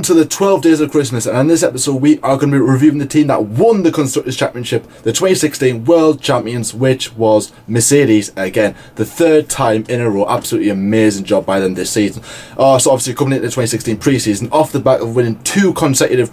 to the 12 days of Christmas, and in this episode we are going to be reviewing the team that won the Constructors Championship, the 2016 World Champions, which was Mercedes again, the third time in a row. Absolutely amazing job by them this season. So obviously coming into the 2016 pre-season, off the back of winning two consecutive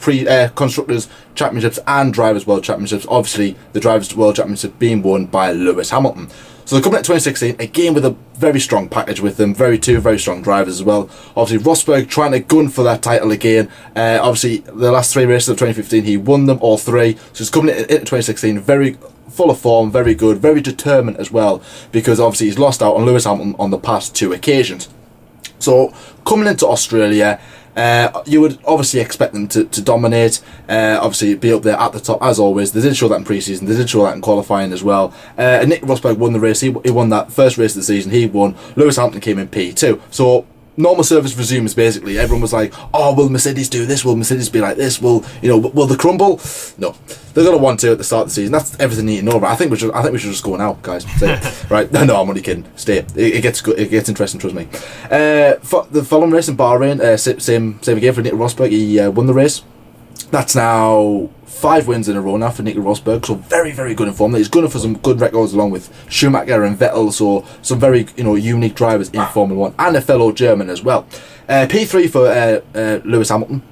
Constructors Championships and Drivers World Championships, obviously the Drivers World Championship being won by Lewis Hamilton. So they're coming at 2016, again with a very strong package with them, two very strong drivers as well. Obviously Rosberg trying to gun for that title again. Obviously the last three races of 2015 he won them all three, so he's coming into 2016 very full of form, very good, very determined as well, because obviously he's lost out on Lewis Hamilton on the past two occasions. So coming into Australia, you would obviously expect them to dominate, obviously be up there at the top as always. They did show that in pre-season, they did show that in qualifying as well. Nick Rosberg won the race, he won that first race of the season, he won. Lewis Hamilton came in P2. So normal service resumes basically. Everyone was like, oh, will Mercedes do this? Will Mercedes be like this? Will they crumble? No. They're going to want to at the start of the season. That's everything you need to know about. I think we should just go now, guys. Right? No, I'm only kidding. Stay. It gets good. It gets interesting. Trust me. For the following race in Bahrain, same again for Nick Rosberg. He won the race. That's now 5 wins in a row now for Nico Rosberg, so very, very good in form. He's going for some good records along with Schumacher and Vettel, so some very unique drivers in Formula 1, and a fellow German as well. P3 for Lewis Hamilton.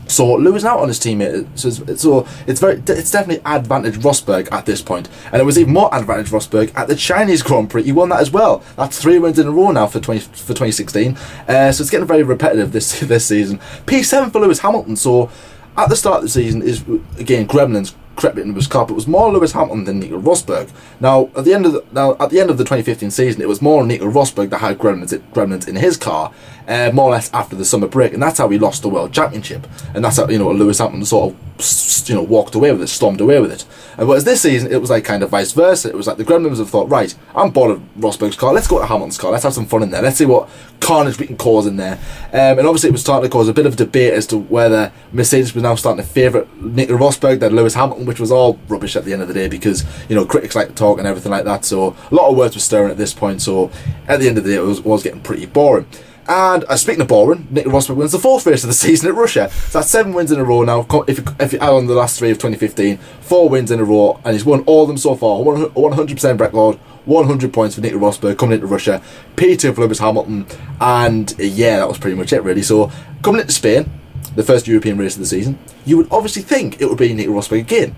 So Lewis out on his teammate, so it's definitely advantage Rosberg at this point, and it was even more advantage Rosberg at the Chinese Grand Prix. He won that as well. That's 3 wins in a row now for 2016. So it's getting very repetitive this season. P7 for Lewis Hamilton. So at the start of the season is again gremlins crept into his car, but it was more Lewis Hamilton than Nico Rosberg. Now at the end of the 2015 season, it was more Nico Rosberg that had gremlins in his car, more or less after the summer break, and that's how he lost the World Championship, and that's how Lewis Hamilton sort of walked away with it, stormed away with it. And whereas this season it was like kind of vice versa. It was like the gremlins have thought, right, I'm bored of Rosberg's car, let's go to Hamilton's car, let's have some fun in there, let's see what carnage we can cause in there. And obviously it was starting to cause a bit of debate as to whether Mercedes was now starting to favourite Nico Rosberg than Lewis Hamilton, which was all rubbish at the end of the day, because critics like to talk and everything like that, so a lot of words were stirring at this point. So at the end of the day it was getting pretty boring. And speaking of boring, Nico Rosberg wins the 4th race of the season at Russia. So that's 7 wins in a row now. If you add on the last 3 of 2015, 4 wins in a row, and he's won all of them so far. 100% record, 100 points for Nico Rosberg coming into Russia. P2 for Lewis Hamilton, and yeah, that was pretty much it really. So coming into Spain, the first European race of the season, you would obviously think it would be Nico Rosberg again.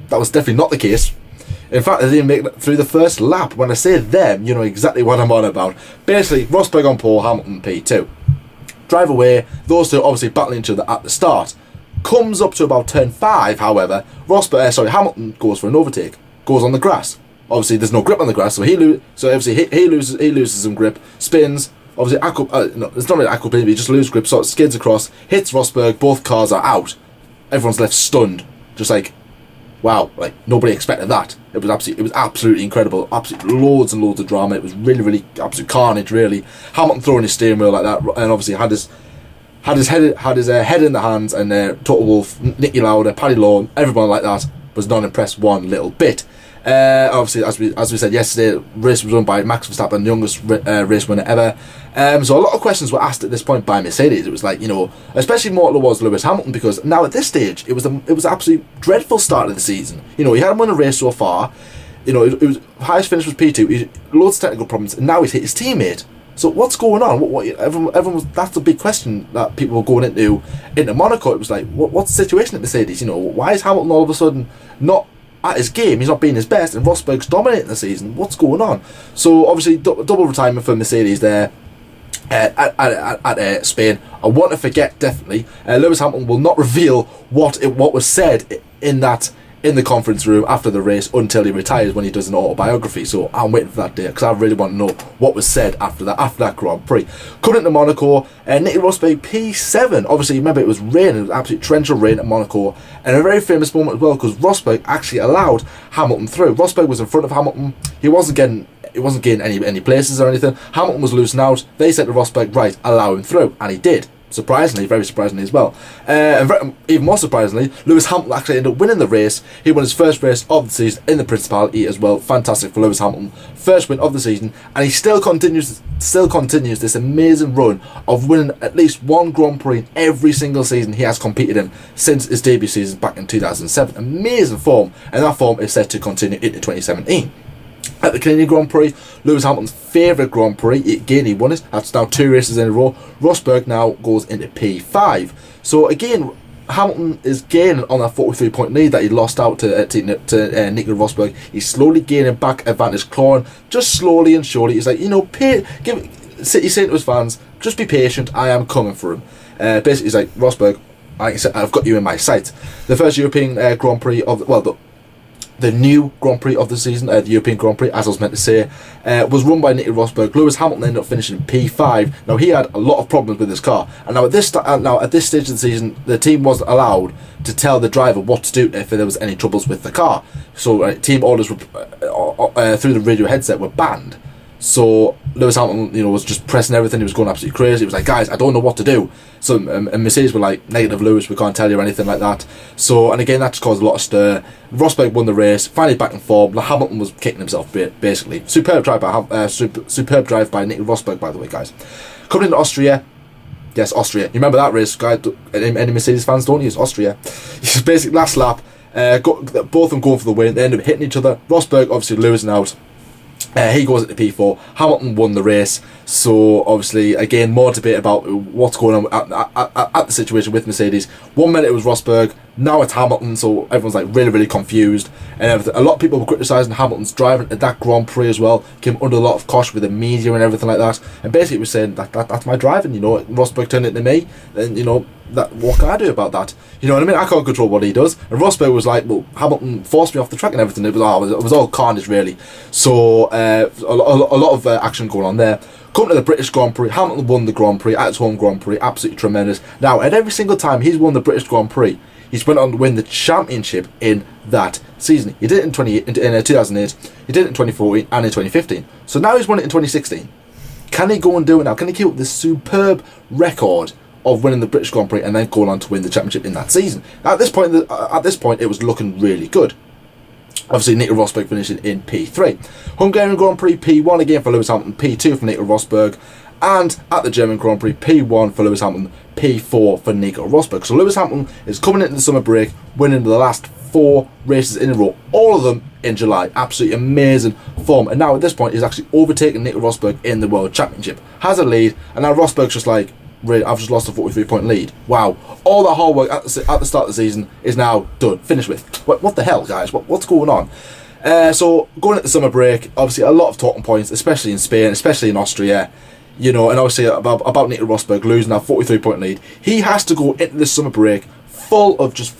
That was definitely not the case. In fact, they didn't make it through the first lap. When I say them, you know exactly what I'm on about. Basically, Rosberg on pole, Hamilton P2. Drive away, those two obviously battling each other at the start. Comes up to about turn 5, however, Hamilton goes for an overtake, goes on the grass. Obviously, there's no grip on the grass, so he loses some grip, spins. Obviously, it's not really aquaplane, he just loses grip, sort of skids across, hits Rosberg. Both cars are out. Everyone's left stunned, just like, wow, like nobody expected that. It was absolutely incredible. Absolutely loads and loads of drama. It was really, really absolute carnage, really. Hamilton throwing his steering wheel like that, and obviously had his head in the hands, and Toto Wolff, Niki Lauda, Paddy Lowe, everyone like that was not impressed one little bit. Obviously, as we said yesterday, the race was run by Max Verstappen, the youngest race winner ever. So a lot of questions were asked at this point by Mercedes. It was like, especially more towards Lewis Hamilton, because now at this stage it was an absolutely dreadful start of the season. He hadn't won a race so far. It was highest finish was P2. He had loads of technical problems, and now he's hit his teammate. So what's going on? Everyone was, that's the big question that people were going into Monaco. It was like, what's the situation at Mercedes? Why is Hamilton all of a sudden not at his game? He's not being his best, and Rosberg's dominating the season. What's going on? So obviously double retirement for Mercedes there at Spain. I want to forget definitely. Lewis Hamilton will not reveal what was said in the conference room after the race until he retires, when he does an autobiography. So I'm waiting for that day, because I really want to know what was said after that Grand Prix. Coming into Monaco, Nico Rosberg P7. Obviously, remember it was rain, it was absolute torrential rain at Monaco, and a very famous moment as well, because Rosberg actually allowed Hamilton through. Rosberg was in front of Hamilton. He wasn't getting any places or anything. Hamilton was losing out. They said to Rosberg, right, allow him through, and he did. surprisingly, very surprisingly as well. Even more surprisingly, Lewis Hamilton actually ended up winning the race. He won his first race of the season in the Principality as well. Fantastic for Lewis Hamilton, first win of the season, and he still continues this amazing run of winning at least one Grand Prix in every single season he has competed in since his debut season back in 2007. Amazing form, and that form is set to continue into 2017. At the Canadian Grand Prix, Lewis Hamilton's favourite Grand Prix, again he won it. That's now 2 races in a row. Rosberg now goes into P5. So again, Hamilton is gaining on that 43-point lead that he lost out to Nico Rosberg. He's slowly gaining back advantage, clawing just slowly and surely. He's like, he's saying to his fans, just be patient, I am coming for him. Basically, he's like, Rosberg, like I said, I've got you in my sight. The first European Grand Prix of the new Grand Prix of the season, the European Grand Prix, as I was meant to say, was run by Nico Rosberg. Lewis Hamilton ended up finishing in P5. Now, he had a lot of problems with his car, and now at this stage of the season, the team wasn't allowed to tell the driver what to do if there was any troubles with the car. So team orders through the radio headset were banned. So Lewis Hamilton, was just pressing everything. He was going absolutely crazy. He was like, guys, I don't know what to do. So and Mercedes were like, negative Lewis, we can't tell you or anything like that. So, and again, that just caused a lot of stir. Rosberg won the race, finally back in form. Hamilton was kicking himself basically. Superb drive by Nico Rosberg, by the way, guys. Coming into Austria. Yes, Austria. You remember that race, guys? Any Mercedes fans don't use Austria. It's basically last lap. Both of them going for the win. They end up hitting each other. Rosberg obviously losing out. He goes into P4. Hamilton won the race. So obviously, again, more debate about what's going on at the situation with Mercedes. 1 minute it was Rosberg, now it's Hamilton. So everyone's like really, really confused and everything. A lot of people were criticising Hamilton's driving at that Grand Prix as well. Came under a lot of cosh with the media and everything like that. And basically was saying that's my driving. Rosberg turned it to me, and that what can I do about that? You know what I mean? I can't control what he does. And Rosberg was like, well, Hamilton forced me off the track and everything. It was all carnage really. So a lot of action going on there. Come to the British Grand Prix, Hamilton won the Grand Prix at his home Grand Prix, absolutely tremendous. Now, at every single time he's won the British Grand Prix, he's went on to win the championship in that season. He did it in 2008, he did it in 2014 and in 2015. So now he's won it in 2016. Can he go and do it now? Can he keep up this superb record of winning the British Grand Prix and then going on to win the championship in that season? At this point, it was looking really good. Obviously, Nico Rosberg finishing in P3. Hungarian Grand Prix, P1 again for Lewis Hamilton, P2 for Nico Rosberg. And at the German Grand Prix, P1 for Lewis Hamilton, P4 for Nico Rosberg. So Lewis Hamilton is coming into the summer break, winning the last 4 races in a row, all of them in July. Absolutely amazing form. And now at this point, he's actually overtaken Nico Rosberg in the World Championship. Has a lead, and now Rosberg's just like, really, I've just lost a 43-point lead. Wow. All that hard work at the start of the season is now done, finished with. What the hell, guys? What's going on? So, going into the summer break, obviously a lot of talking points, especially in Spain, especially in Austria, and obviously about Nico Rosberg losing that 43-point lead. He has to go into this summer break full of just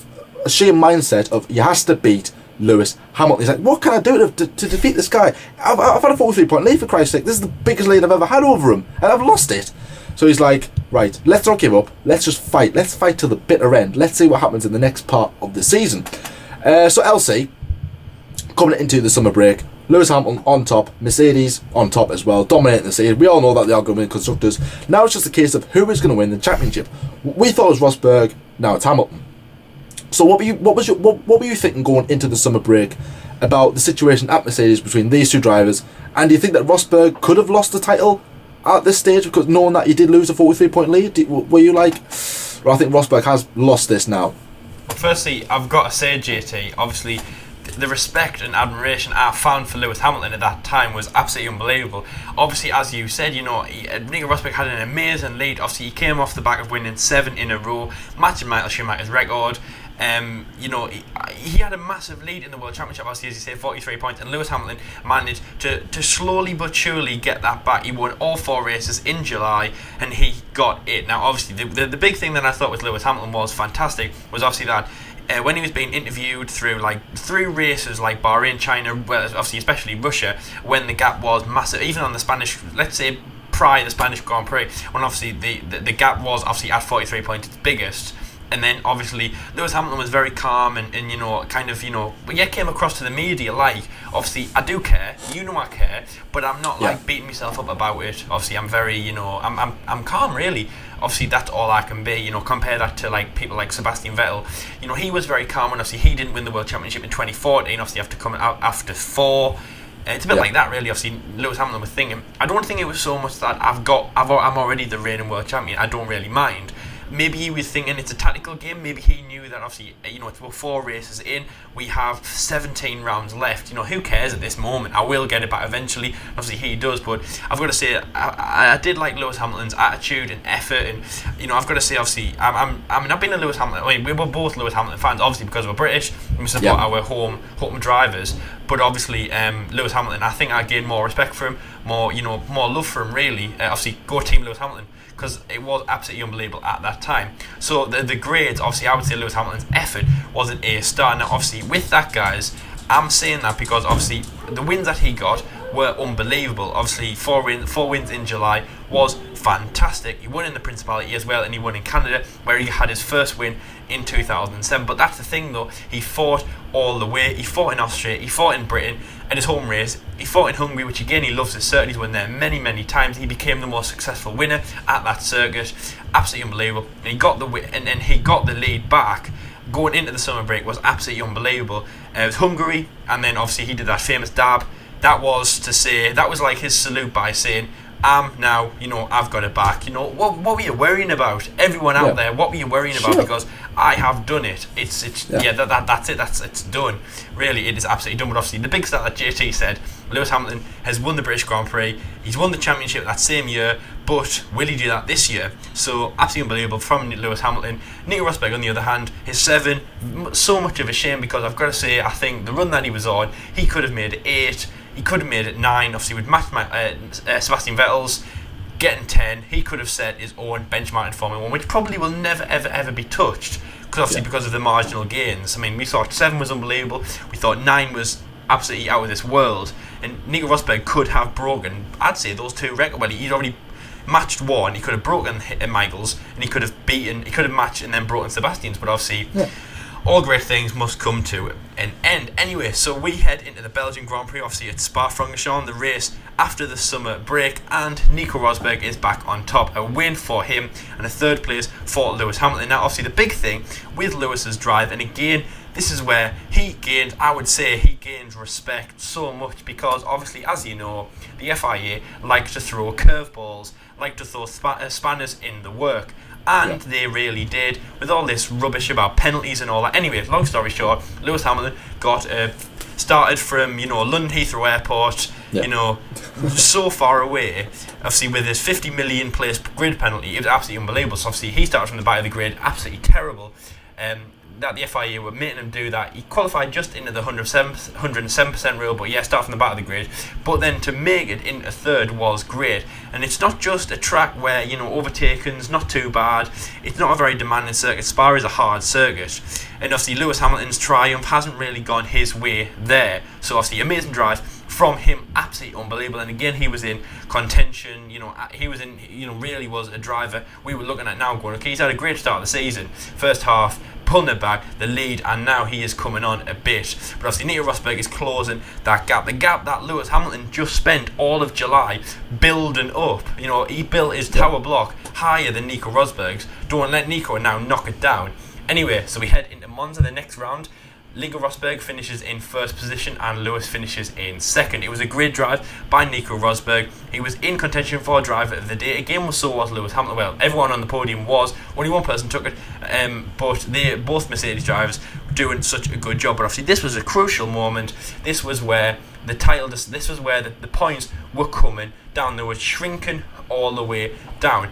a sheer mindset of he has to beat Lewis Hamilton. He's like, what can I do to defeat this guy? I've had a 43-point lead, for Christ's sake. This is the biggest lead I've ever had over him, and I've lost it. So he's like, right, let's not give up. Let's just fight. Let's fight to the bitter end. Let's see what happens in the next part of the season. So LC, coming into the summer break, Lewis Hamilton on top, Mercedes on top as well, dominating the season. We all know that they are going to win Constructors. Now it's just a case of who is going to win the championship. We thought it was Rosberg, now it's Hamilton. So what were you thinking going into the summer break about the situation at Mercedes between these two drivers? And do you think that Rosberg could have lost the title at this stage, because knowing that he did lose a 43-point lead? Were you like, well, I think Rosberg has lost this now? Well, firstly, I've got to say, JT, obviously the respect and admiration I found for Lewis Hamilton at that time was absolutely unbelievable. Obviously, as you said, Nico Rosberg had an amazing lead. Obviously, he came off the back of winning 7 in a row, matching Michael Schumacher's record. He had a massive lead in the World Championship, obviously, as you say, 43 points, and Lewis Hamilton managed to slowly but surely get that back. He won all 4 races in July, and he got it. Now, obviously, the big thing that I thought with Lewis Hamilton was fantastic was obviously that when he was being interviewed through races like Bahrain, China, well, obviously especially Russia, when the gap was massive, even on the Spanish, let's say prior to the Spanish Grand Prix, when obviously the gap was obviously at 43 points its biggest. And then obviously Lewis Hamilton was very calm and kind of came across to the media like, obviously I do care, I care, but I'm not like beating myself up about it. Obviously I'm very I'm calm really. Obviously that's all I can be. Compare that to like people like Sebastian Vettel. He was very calm, and obviously he didn't win the World Championship in 2014. Obviously after coming out after 4. It's a bit like that, really. Obviously, Lewis Hamilton was thinking. I don't think it was so much that I'm already the reigning world champion. I don't really mind. Maybe he was thinking it's a tactical game. Maybe he knew that obviously, it's about 4 races in. We have 17 rounds left. Who cares at this moment? I will get it back eventually. Obviously, he does. But I've got to say, I did like Lewis Hamilton's attitude and effort. And I've got to say, obviously, I've been a Lewis Hamilton. I mean, we were both Lewis Hamilton fans, obviously because we're British and we support our home drivers. But obviously, Lewis Hamilton, I think I gained more respect for him, more love for him. Really, obviously, go Team Lewis Hamilton, because it was absolutely unbelievable at that time. So the grades, obviously, I would say Lewis Hamilton's effort was an A star. Now, obviously, with that, guys, I'm saying that because obviously the wins that he got were unbelievable. Obviously, 4 wins in July was fantastic. He won in the Principality as well, and he won in Canada, where he had his first win in 2007. But that's the thing, though. He fought all the way. He fought in Austria. He fought in Britain at his home race. He fought in Hungary, which again he loves his circuit. He's won there many, many times. He became the most successful winner at that circuit. Absolutely unbelievable. And he got the and he got the lead back. Going into the summer break was absolutely unbelievable. It was Hungary, and then obviously he did that famous dab. That was like his salute by saying, now, I've got it back. What were you worrying about? Everyone out there, what were you worrying about? Because I have done it. That's it. It's done. Really, it is absolutely done. But obviously, the big stat that JT said, Lewis Hamilton has won the British Grand Prix. He's won the championship that same year, but will he do that this year? So, absolutely unbelievable from Lewis Hamilton. Nico Rosberg, on the other hand, his 7, so much of a shame, because I've got to say, I think the run that he was on, he could have made it 8. He could have made it 9, obviously with Sebastian Vettel's getting 10. He could have set his own benchmark in Formula 1, which probably will never, ever, ever be touched, because of the marginal gains. I mean, we thought 7 was unbelievable. We thought 9 was absolutely out of this world. And Nico Rosberg could have broken, I'd say, those 2 records. Well, he'd already matched 1. He could have broken Michael's, and he could have matched and then broken Sebastian's. But obviously, all great things must come to an end. Anyway, so we head into the Belgian Grand Prix, obviously at Spa-Francorchamps, the race after the summer break, and Nico Rosberg is back on top. A win for him and a 3rd place for Lewis Hamilton. Now, obviously, the big thing with Lewis's drive, and again, this is where he gained respect so much, because obviously, as you know, the FIA like to throw curveballs, like to throw spanners in the work. And they really did, with all this rubbish about penalties and all that. Anyway, long story short, Lewis Hamilton got started from London Heathrow Airport, so far away. Obviously, with his 50 million place grid penalty, it was absolutely unbelievable. So obviously, he started from the back of the grid, absolutely terrible. That the FIA were making him do that. He qualified just into the 107% rule, but start from the back of the grid. But then to make it into 3rd was great. And it's not just a track where, overtaking's not too bad. It's not a very demanding circuit. Spa is a hard circuit. And obviously Lewis Hamilton's triumph hasn't really gone his way there. So obviously amazing drive from him, absolutely unbelievable. And again, he was in contention. He was in, really was a driver we were looking at now going, okay, he's had a great start of the season. First half, pulling it back, the lead, and now he is coming on a bit. But obviously Nico Rosberg is closing that gap. The gap that Lewis Hamilton just spent all of July building up. He built his tower block higher than Nico Rosberg's. Don't let Nico now knock it down. Anyway, so we head into Monza the next round. Nico Rosberg finishes in 1st position and Lewis finishes in 2nd. It was a great drive by Nico Rosberg. He was in contention for driver of the day. Again, so was Lewis Hamilton. Well, everyone on the podium was. Only one person took it, but both Mercedes drivers were doing such a good job. But obviously, this was a crucial moment. This was where the points were coming down. They were shrinking all the way down.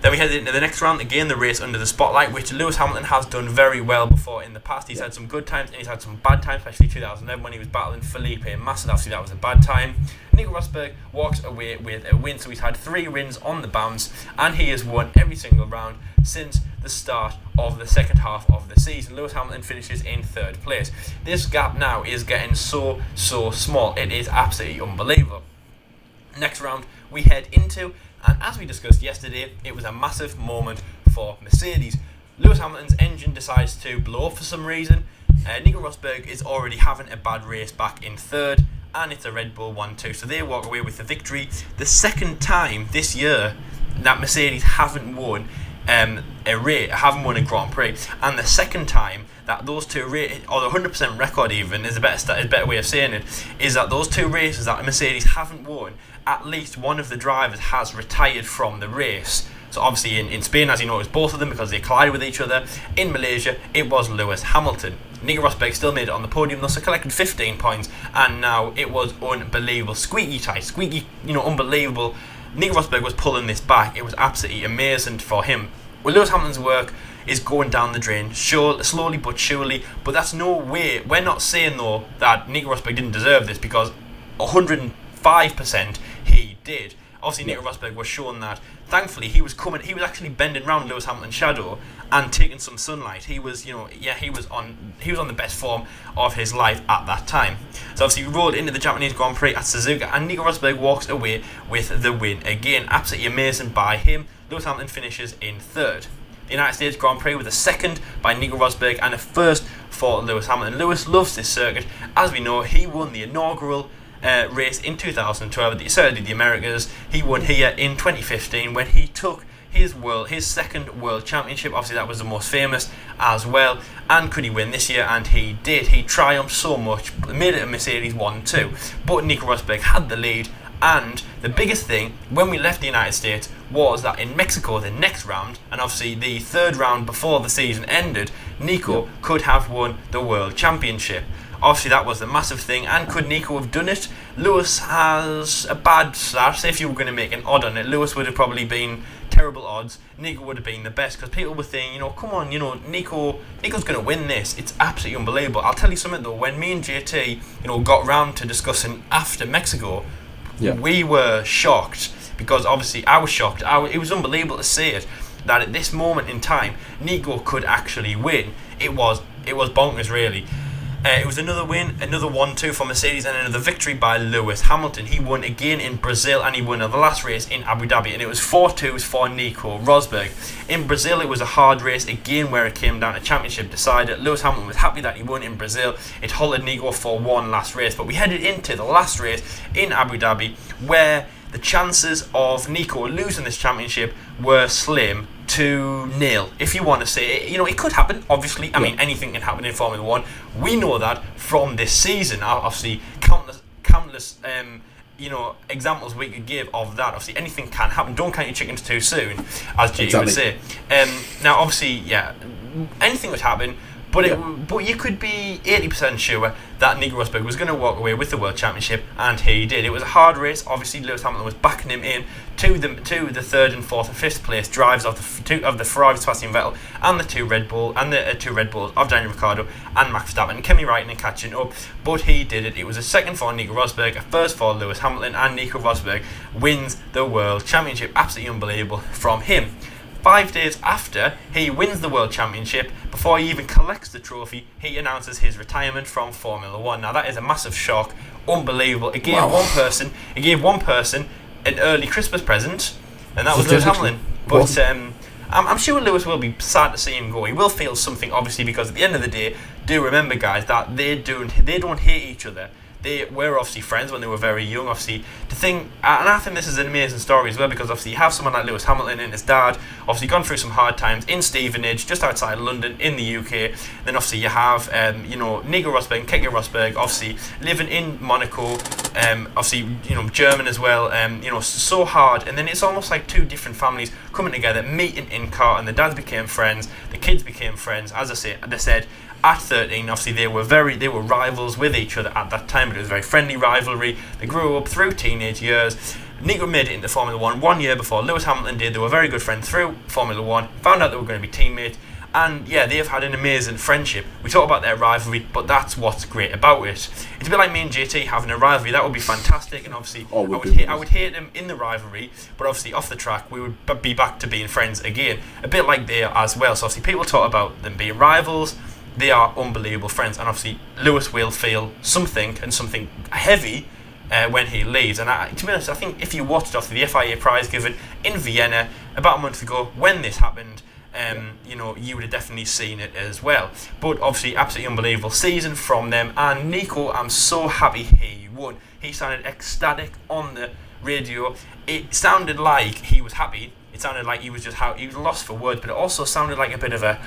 Then we headed into the next round, again the race under the spotlight, which Lewis Hamilton has done very well before in the past. He's had some good times and he's had some bad times, especially 2011 when he was battling Felipe Massa. Obviously that was a bad time. Nico Rosberg walks away with a win, so he's had 3 wins on the bounce, and he has won every single round since the start of the second half of the season. Lewis Hamilton finishes in 3rd place. This gap now is getting so small. It is absolutely unbelievable. Next round we head into, and as we discussed yesterday, it was a massive moment for Mercedes. Lewis Hamilton's engine decides to blow up for some reason. Nico Rosberg is already having a bad race back in third, and it's a Red Bull 1-2, so they walk away with the victory. The second time this year that Mercedes haven't won haven't won a Grand Prix, and the second time that those two races, or the 100% record even is a better way of saying it, is that those two races that Mercedes haven't won, at least one of the drivers has retired from the race. So obviously in Spain, as you know, it was both of them because they collided with each other. In Malaysia, it was Lewis Hamilton. Nico Rosberg still made it on the podium, thus collected 15 points, and now it was unbelievable. Squeaky tight, unbelievable. Nico Rosberg was pulling this back. It was absolutely amazing for him. Well, Lewis Hamilton's work is going down the drain, slowly but surely, but that's no way. We're not saying, though, that Nico Rosberg didn't deserve this, because 105% he did. Obviously, Nico Rosberg was shown that. Thankfully, he was actually bending around Lewis Hamilton's shadow and taking some sunlight. He was on the best form of his life at that time. So obviously, we rolled into the Japanese Grand Prix at Suzuka, and Nico Rosberg walks away with the win again. Absolutely amazing by him. Lewis Hamilton finishes in third. The United States Grand Prix with a second by Nico Rosberg and a first for Lewis Hamilton. Lewis loves this circuit. As we know, he won the inaugural race in 2012 at the Circuit of the Americas. He won here in 2015 when he took his second World Championship. Obviously, that was the most famous as well. And could he win this year? And he did. He triumphed so much, made it a Mercedes 1-2. But Nico Rosberg had the lead. And the biggest thing when we left the United States was that in Mexico, the next round, and obviously the third round before the season ended, Nico could have won the World Championship. Obviously, that was the massive thing. And could Nico have done it? Lewis has a bad start. Say if you were going to make an odd on it, Lewis would have probably been terrible odds. Nico would have been the best, because people were saying, come on, Nico's going to win this. It's absolutely unbelievable. I'll tell you something though. When me and JT, got round to discussing after Mexico, we were shocked, because obviously I was shocked. It was unbelievable to see it, that at this moment in time, Nico could actually win. It was bonkers, really. It was another win, another 1-2 for Mercedes, and another victory by Lewis Hamilton. He won again in Brazil, and he won the last race in Abu Dhabi, and it was 4-2s for Nico Rosberg. In Brazil, it was a hard race again, where it came down to championship decider. Lewis Hamilton was happy that he won in Brazil. It halted Nico for one last race, but we headed into the last race in Abu Dhabi, where the chances of Nico losing this championship were slim to nil, if you want to say it. It could happen, obviously. I mean, anything can happen in Formula 1. We know that from this season. Obviously, countless examples we could give of that. Obviously, anything can happen. Don't count your chickens too soon, as G would say. Now, obviously, anything would happen. But you could be 80% sure that Nico Rosberg was going to walk away with the World Championship, and he did. It was a hard race. Obviously, Lewis Hamilton was backing him in to the third and fourth and fifth place drives of the Ferrari, Sebastian Vettel, and the two Red Bulls of Daniel Ricciardo and Max Verstappen, Kimi Raikkonen catching up. But he did it. It was a second for Nico Rosberg, a first for Lewis Hamilton, and Nico Rosberg wins the World Championship. Absolutely unbelievable from him. 5 days after he wins the World Championship, before he even collects the trophy, he announces his retirement from Formula 1. Now that is a massive shock, unbelievable. It gave one person an early Christmas present, and that was Lewis Hamilton. But I'm sure Lewis will be sad to see him go. He will feel something, obviously, because at the end of the day, do remember, guys, that they don't hate each other. They were obviously friends when they were very young. Obviously, and I think this is an amazing story as well, because obviously you have someone like Lewis Hamilton and his dad, obviously gone through some hard times in Stevenage, just outside London in the UK. Then obviously you have Nico Rosberg and Keke Rosberg, obviously living in Monaco, obviously German as well. So hard, and then it's almost like two different families coming together, meeting in car, and the dads became friends, the kids became friends. As they said. At 13, obviously they were rivals with each other at that time, but it was a very friendly rivalry. They grew up through teenage years. Nico made it into Formula 1 year before Lewis Hamilton did. They were very good friends through Formula 1, found out they were going to be teammates, and they have had an amazing friendship. We talk about their rivalry, but that's what's great about it. It's a bit like me and JT having a rivalry. That would be fantastic, and obviously I would hate them in the rivalry, but obviously off the track we would be back to being friends again. A bit like they are as well. So obviously people talk about them being rivals. They are unbelievable friends, and obviously Lewis will feel something heavy when he leaves. And to be honest, I think if you watched the FIA prize given in Vienna about a month ago when this happened, you know, you would have definitely seen it as well. But obviously, absolutely unbelievable season from them. And Nico, I'm so happy he won. He sounded ecstatic on the radio. It sounded like he was happy. It sounded like he was lost for words. But it also sounded like a bit of a,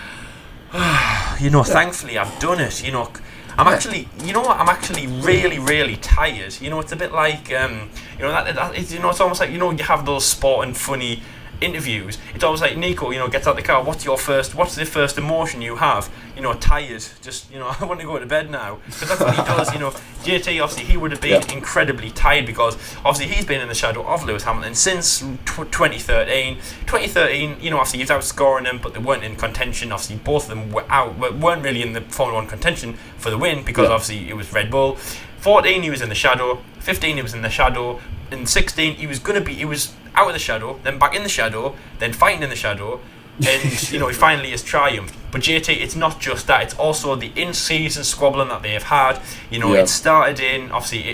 you know, thankfully I've done it. You know, I'm actually, you know what? I'm actually really, really tired. You know, it's a bit like, you know, you know, it's almost like, you know, you have those sport and funny interviews. It's always like Nico, you know, gets out the car. What's the first emotion you have? You know, tired. Just, you know, I want to go to bed now. Because that's what he does. You know, JT, obviously he would have been incredibly tired because obviously he's been in the shadow of Lewis Hamilton since 2013. 2013, you know, obviously he was outscoring them, but they weren't in contention. Obviously both of them weren't really in the Formula 1 contention for the win because obviously it was Red Bull. 14 he was in the shadow. 15 he was in the shadow. In 16 he was out of the shadow, then back in the shadow, then fighting in the shadow, and you know, he finally has triumphed. But JT, it's not just that; it's also the in-season squabbling that they have had. You know, it started in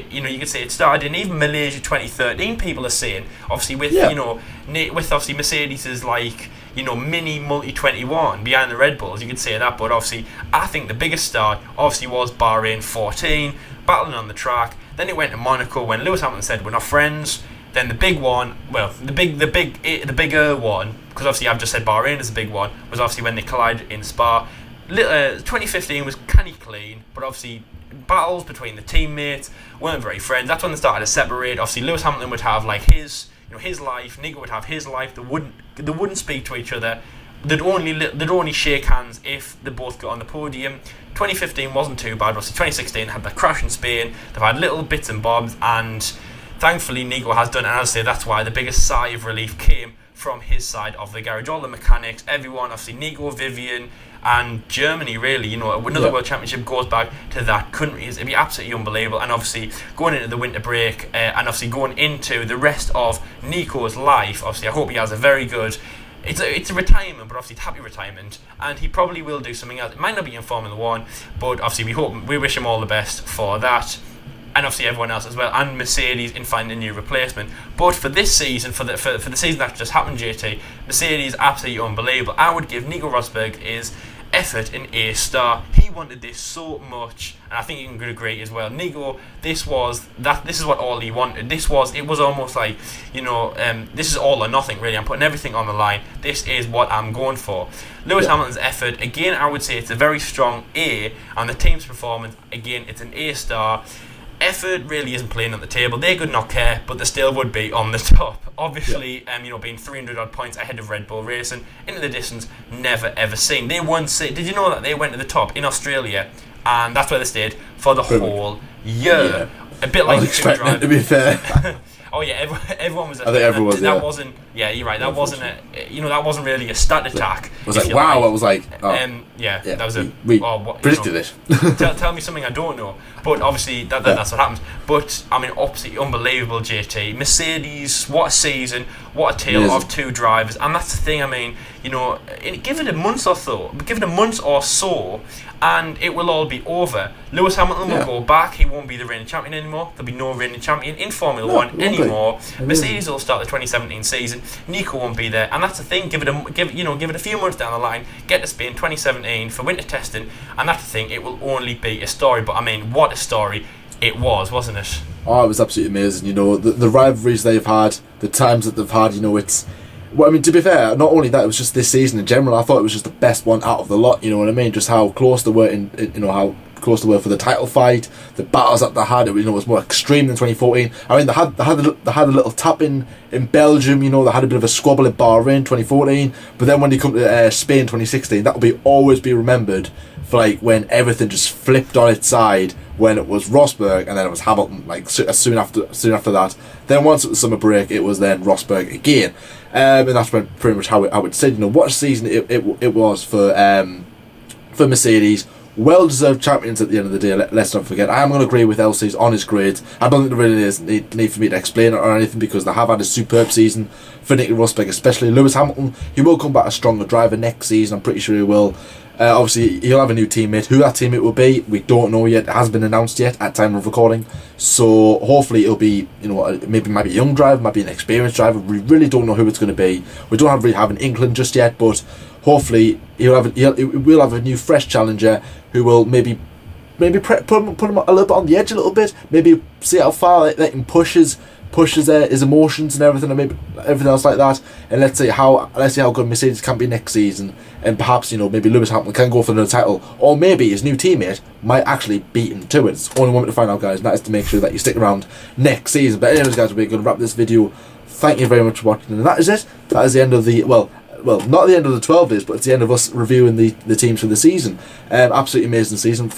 you know, you could say it started in even Malaysia 2013. People are saying, obviously, with you know, with obviously Mercedes's like, you know, mini multi 21 behind the Red Bulls. You could say that, but obviously, I think the biggest start obviously was Bahrain 14, battling on the track. Then it went to Monaco when Lewis Hamilton said, "We're not friends." Then the big one, well, the bigger one, because obviously I've just said Bahrain is the big one, was obviously when they collided in Spa. 2015 was kind of clean, but obviously battles between the teammates weren't very friends. That's when they started to separate. Obviously Lewis Hamilton would have like his life, Nico would have his life. They wouldn't speak to each other. They'd only shake hands if they both got on the podium. 2015 wasn't too bad. Obviously 2016 had the crash in Spain. They've had little bits and bobs, and thankfully Nico has done, and as I say, that's why the biggest sigh of relief came from his side of the garage. All the mechanics, everyone, obviously Nico, Vivian, and Germany, really, you know, another World Championship goes back to that country. It'd be absolutely unbelievable. And obviously going into the winter break, and obviously going into the rest of Nico's life, obviously I hope he has a very good, it's a retirement, but obviously it's happy retirement, and he probably will do something else. It might not be in Formula 1, but obviously we wish him all the best for that. And obviously everyone else as well, and Mercedes in finding a new replacement. But for this season, for the season that just happened, JT, Mercedes absolutely unbelievable. I would give Nico Rosberg his effort an A star. He wanted this so much, and I think you can agree as well. Nico, this is what all he wanted. It was almost like, you know, this is all or nothing really. I'm putting everything on the line. This is what I'm going for. Lewis Hamilton's effort, again, I would say it's a very strong A, and the team's performance, again, it's an A star. Effort really isn't playing on the table. They could not care, but they still would be on the top. Obviously, you know, being 300 odd points ahead of Red Bull Racing into the distance, never ever seen. They once did you know that they went to the top in Australia, and that's where they stayed for the whole year. A bit like I was expecting it, to be fair. Oh yeah, everyone was. I think everyone was. That wasn't. Yeah, you're right. That wasn't that wasn't really a stat attack. I was like, wow. I was like, that was we predicted it. Tell me something I don't know. But obviously that's what happens. But I mean, absolutely unbelievable, JT. Mercedes, what a season, what a tale of two drivers, and that's the thing. I mean, you know, give it a month or so, and it will all be over. Lewis Hamilton will go back. He won't be the reigning champion anymore. There'll be no reigning champion in Formula 1 anymore. Mercedes will start the 2017 season. Nico won't be there, and that's the thing. Give it a few months down the line. Get to Spain 2017 for winter testing, and that's the thing. It will only be a story. But I mean, what a story it was, wasn't it? Oh, it was absolutely amazing. You know, the rivalries they've had, the times that they've had. You know, it's. Well, I mean, to be fair, not only that, it was just this season in general. I thought it was just the best one out of the lot. You know what I mean? Just how close they were how close they were for the title fight, the battles that they had. It was more extreme than 2014. I mean, they had a little tap in Belgium. You know, they had a bit of a squabble in Bahrain 2014. But then when they come to Spain 2016, that will always be remembered for like when everything just flipped on its side. When it was Rosberg and then it was Hamilton, like soon after that. Then once it was summer break, it was then Rosberg again, and that's pretty much how I would say. You know, what a season it was for Mercedes. Well deserved champions at the end of the day. Let's not forget. I am going to agree with LC's on his grades. I don't think there really is need for me to explain it or anything because they have had a superb season for Nico Rosberg, especially Lewis Hamilton. He will come back a stronger driver next season. I'm pretty sure he will. Obviously, he'll have a new teammate. Who that teammate will be, we don't know yet. It hasn't been announced yet at time of recording. So hopefully it'll be, maybe might be a young driver, might be an experienced driver. We really don't know who it's going to be. We don't really have an inkling just yet, but hopefully we'll have a new fresh challenger who will maybe put him a little bit on the edge a little bit. Maybe see how far they can push his emotions and everything, and maybe everything else like that. And let's see how good Mercedes can be next season, and perhaps maybe Lewis Hamilton can go for another title, or maybe his new teammate might actually beat him to it. It's only one way to find out, guys, and that is to make sure that you stick around next season. But anyways, guys, we're going to wrap this video. Thank you very much for watching, and that is it. That is the end of the not the end of the 12 days, but it's the end of us reviewing the teams for the season. Absolutely amazing season.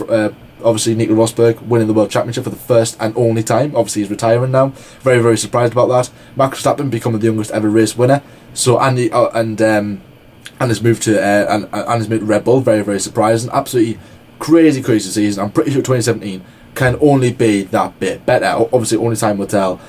Obviously, Nico Rosberg winning the World Championship for the first and only time. Obviously, he's retiring now. Very, very surprised about that. Max Verstappen becoming the youngest ever race winner. So and his move to his move to Red Bull. Very, very surprising. Absolutely crazy season. I'm pretty sure 2017 can only be that bit better. Obviously, only time will tell.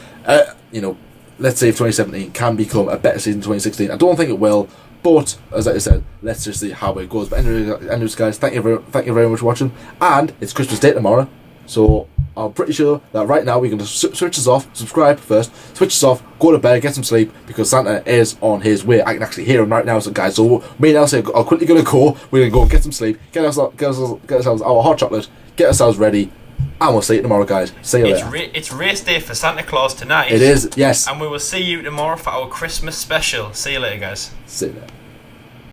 Let's say if 2017 can become a better season than 2016. I don't think it will. But as I said, let's just see how it goes. But anyways, guys, thank you very much for watching. And it's Christmas Day tomorrow, so I'm pretty sure that right now we can just switch this off, subscribe first, switch this off, go to bed, get some sleep, because Santa is on his way. I can actually hear him right now, so guys. So me and Elsie are quickly gonna go. We're gonna go get some sleep, get ourselves our hot chocolate, get ourselves ready. And we'll see you tomorrow, guys. See you later. It's race day for Santa Claus tonight. It is, yes. And we will see you tomorrow for our Christmas special. See you later, guys. See you later.